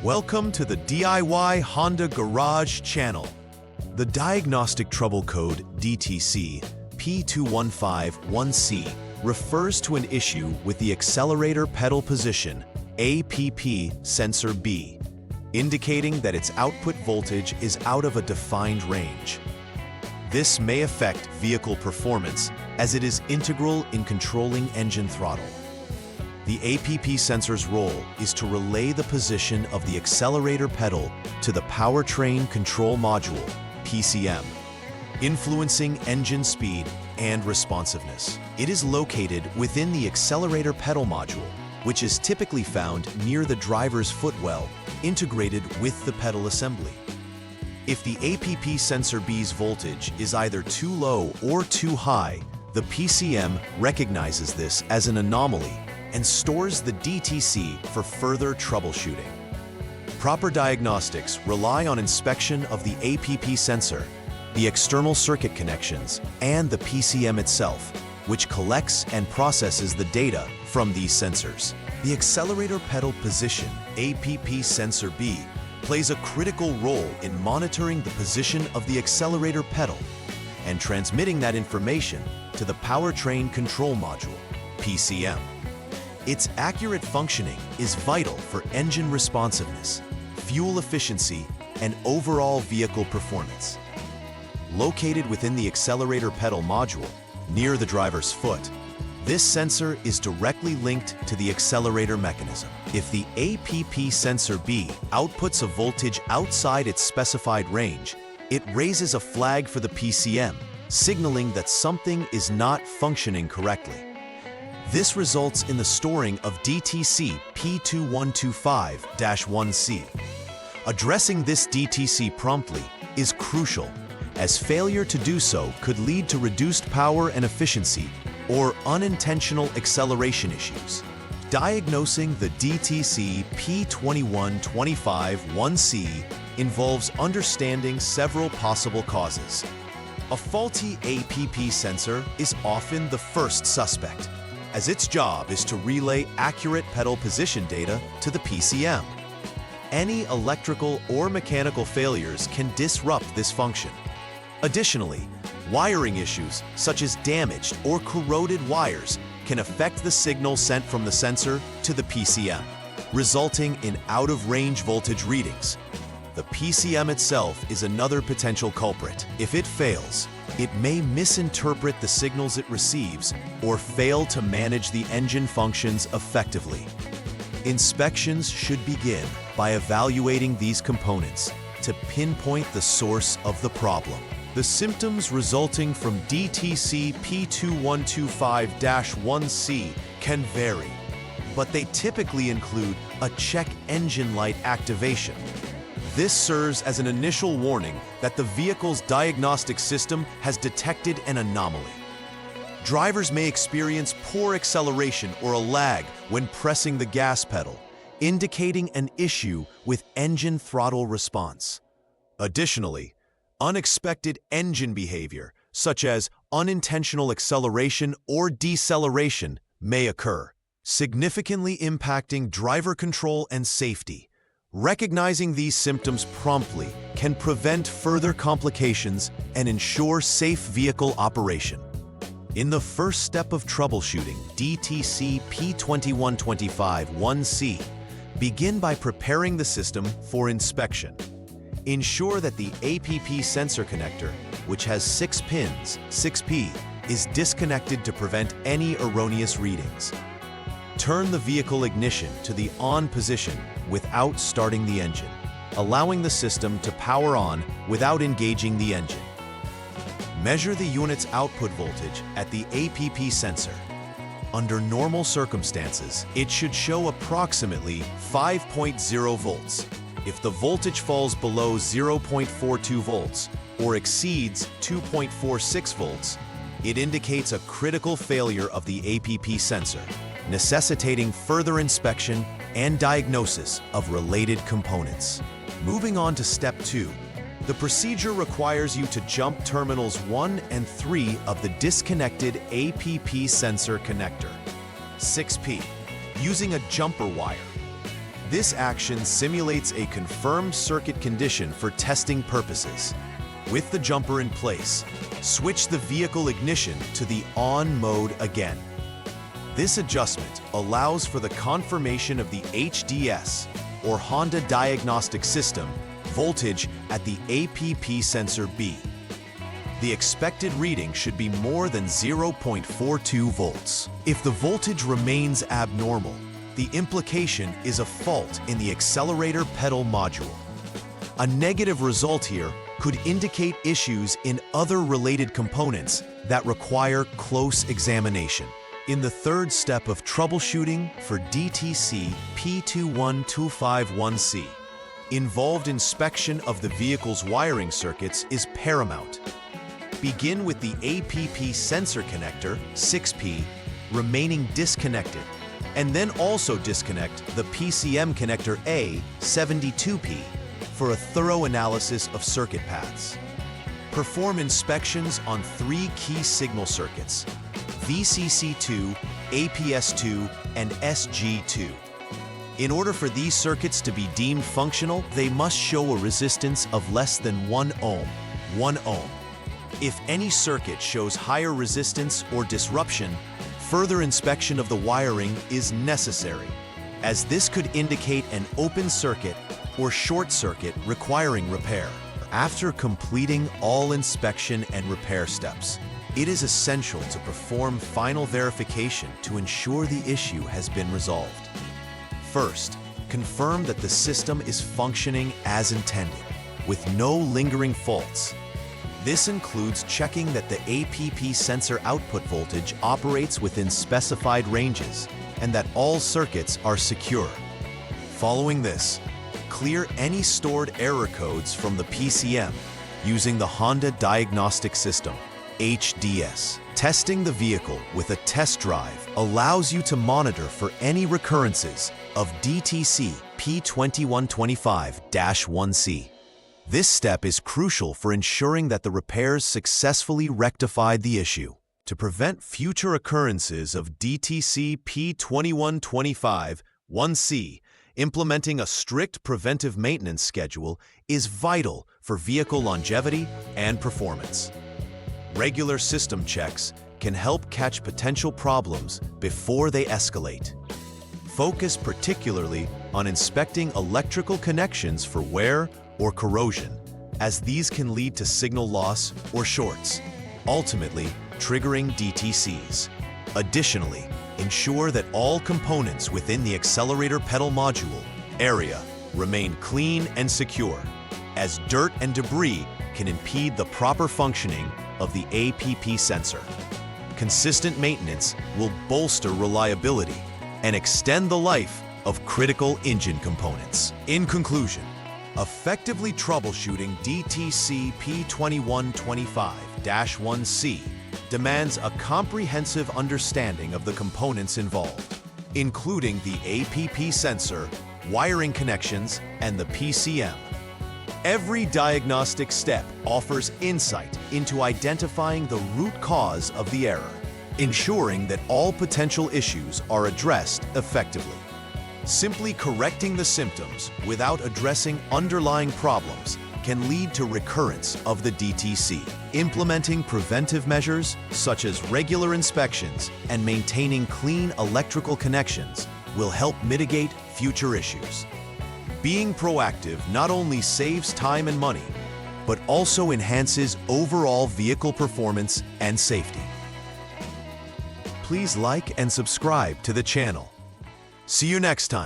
Welcome to the DIY Honda Garage channel. The Diagnostic Trouble Code DTC P2125-1C refers to an issue with the Accelerator Pedal Position APP sensor B, indicating that its output voltage is out of a defined range. This may affect vehicle performance as it is integral in controlling engine throttle. The APP sensor's role is to relay the position of the accelerator pedal to the powertrain control module, PCM, influencing engine speed and responsiveness. It is located within the accelerator pedal module, which is typically found near the driver's footwell, integrated with the pedal assembly. If the APP sensor B's voltage is either too low or too high, the PCM recognizes this as an anomaly and stores the DTC for further troubleshooting. Proper diagnostics rely on inspection of the APP sensor, the external circuit connections, and the PCM itself, which collects and processes the data from these sensors. The Accelerator Pedal Position APP sensor B plays a critical role in monitoring the position of the accelerator pedal and transmitting that information to the powertrain control module, PCM. Its accurate functioning is vital for engine responsiveness, fuel efficiency, and overall vehicle performance. Located within the accelerator pedal module, near the driver's foot, this sensor is directly linked to the accelerator mechanism. If the APP sensor B outputs a voltage outside its specified range, it raises a flag for the PCM, signaling that something is not functioning correctly. This results in the storing of DTC P2125-1C. Addressing this DTC promptly is crucial, as failure to do so could lead to reduced power and efficiency or unintentional acceleration issues. Diagnosing the DTC P2125-1C involves understanding several possible causes. A faulty APP sensor is often the first suspect, as its job is to relay accurate pedal position data to the PCM. Any electrical or mechanical failures can disrupt this function. Additionally, wiring issues such as damaged or corroded wires can affect the signal sent from the sensor to the PCM, resulting in out-of-range voltage readings. The PCM itself is another potential culprit. If it fails, it may misinterpret the signals it receives or fail to manage the engine functions effectively. Inspections should begin by evaluating these components to pinpoint the source of the problem. The symptoms resulting from DTC P2125-1C can vary, but they typically include a check engine light activation. This serves as an initial warning that the vehicle's diagnostic system has detected an anomaly. Drivers may experience poor acceleration or a lag when pressing the gas pedal, indicating an issue with engine throttle response. Additionally, unexpected engine behavior, such as unintentional acceleration or deceleration, may occur, significantly impacting driver control and safety. Recognizing these symptoms promptly can prevent further complications and ensure safe vehicle operation. In the first step of troubleshooting DTC P2125-1C, begin by preparing the system for inspection. Ensure that the APP sensor connector, which has 6 pins, 6P, is disconnected to prevent any erroneous readings. Turn the vehicle ignition to the on position without starting the engine, allowing the system to power on without engaging the engine. Measure the unit's output voltage at the APP sensor. Under normal circumstances, it should show approximately 5.0 volts. If the voltage falls below 0.42 volts or exceeds 2.46 volts, it indicates a critical failure of the APP sensor, necessitating further inspection and diagnosis of related components. Moving on to Step 2, the procedure requires you to jump terminals 1 and 3 of the disconnected APP sensor connector, 6P, using a jumper wire. This action simulates a confirmed circuit condition for testing purposes. With the jumper in place, switch the vehicle ignition to the on mode again. This adjustment allows for the confirmation of the HDS, or Honda Diagnostic System, voltage at the APP sensor B. The expected reading should be more than 0.42 volts. If the voltage remains abnormal, the implication is a fault in the accelerator pedal module. A negative result here could indicate issues in other related components that require close examination. In the third step of troubleshooting for DTC P2125-1C, involved inspection of the vehicle's wiring circuits is paramount. Begin with the APP sensor connector, 6P, remaining disconnected, and then also disconnect the PCM connector A, 72P, for a thorough analysis of circuit paths. Perform inspections on 3 key signal circuits: VCC2, APS2, and SG2. In order for these circuits to be deemed functional, they must show a resistance of less than 1 ohm. 1 ohm. If any circuit shows higher resistance or disruption, further inspection of the wiring is necessary, as this could indicate an open circuit or short circuit requiring repair. After completing all inspection and repair steps, it is essential to perform final verification to ensure the issue has been resolved. First, confirm that the system is functioning as intended, with no lingering faults. This includes checking that the APP sensor output voltage operates within specified ranges and that all circuits are secure. Following this, clear any stored error codes from the PCM using the Honda Diagnostic System, HDS. Testing the vehicle with a test drive allows you to monitor for any recurrences of DTC P2125-1C. This step is crucial for ensuring that the repairs successfully rectified the issue. To prevent future occurrences of DTC P2125-1C, implementing a strict preventive maintenance schedule is vital for vehicle longevity and performance. Regular system checks can help catch potential problems before they escalate. Focus particularly on inspecting electrical connections for wear or corrosion, as these can lead to signal loss or shorts, ultimately triggering DTCs. Additionally, ensure that all components within the accelerator pedal module area remain clean and secure, as dirt and debris can impede the proper functioning of the APP sensor. Consistent maintenance will bolster reliability and extend the life of critical engine components. In conclusion, effectively troubleshooting DTC P2125-1C demands a comprehensive understanding of the components involved, including the APP sensor, wiring connections, and the PCM. Every diagnostic step offers insight into identifying the root cause of the error, ensuring that all potential issues are addressed effectively. Simply correcting the symptoms without addressing underlying problems can lead to recurrence of the DTC. Implementing preventive measures such as regular inspections and maintaining clean electrical connections will help mitigate future issues. Being proactive not only saves time and money, but also enhances overall vehicle performance and safety. Please like and subscribe to the channel. See you next time.